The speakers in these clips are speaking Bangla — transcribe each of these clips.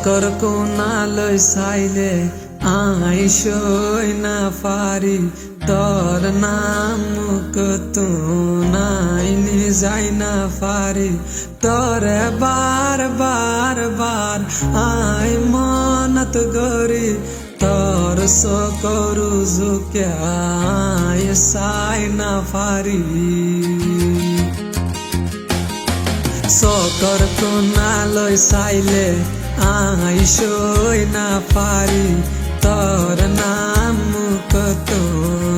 চকর কোনালৈ চাইলে আইসই না পারি তোর নাম কতো নাইনি যাই না পারি তোরে বার বার বার আই মনত গরি তোর সকরু জুকে আই সাই না পারি চকর কোনালৈ চাইলে আইসই না পারি তোর নাম কতো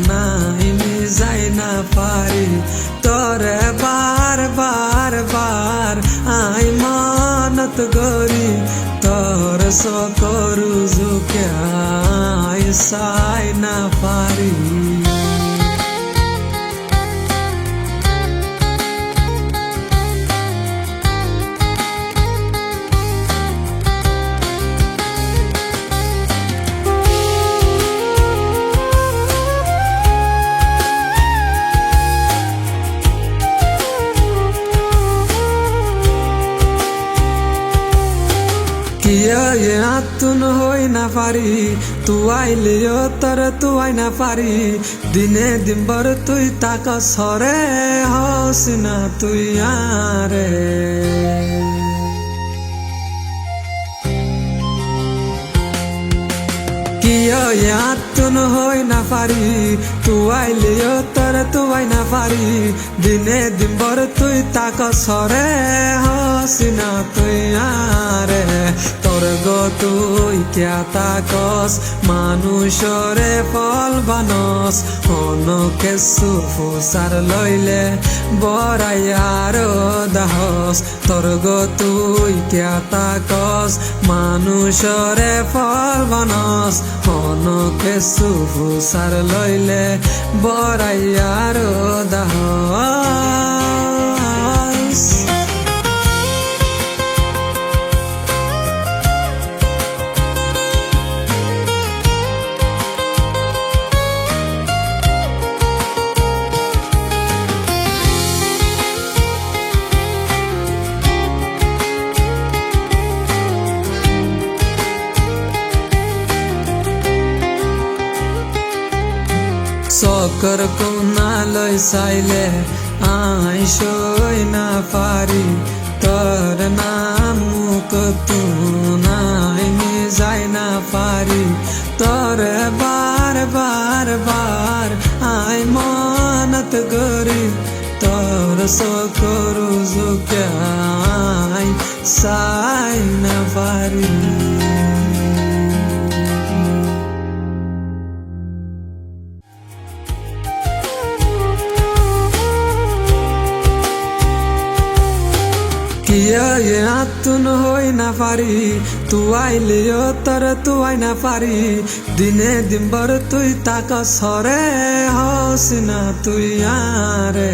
নাইনি যাই না পারি তোরে বার বার বার আই মনত গরি তোর সকরু জুকে আই সাই না পারি তুন হই না পারি তুই আইলিও তোর তুই না পারি দিনে দিনভর তুই তাক সরে হস না তুই আরে তুন হই না পারি তুই আইলিও তোর তুই না পারি দিনে দিনভর তুই তাক সরে হস না তুই আরে তোর গো তুই ক্যা তাকস মানুষরে ফল বানস অনকে সুফুসার লইলে বরাইয়ার দাহস তোর গো তুই ক্যা তাকস মানুষরে ফল বানস অনকে সুফুসার লইলে বরাইয়ার দাহস চকর কোনালৈ চাইলে আইসই না পারি তোর নাম কতো নাইনি যাই না পারি তোরে বার বার বার আই মনত গরি তোর সকরু জুকে আই সাই না পারি তুন হই না পারি তুই আইলিও তোর তুই না পারি দিনে দিনভর তুই তাক সরে হস না তুই আরে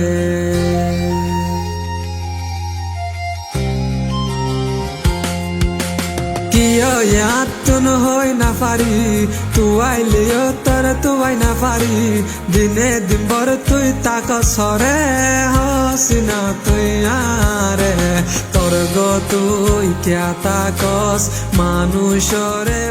তুন হই না পারি তুই আইলিও তোর তুই না পারি দিনে দিনভর তুই তাক সরে হস না তুই আরে তোর গো তুই ক্যা তাকস মানুষরে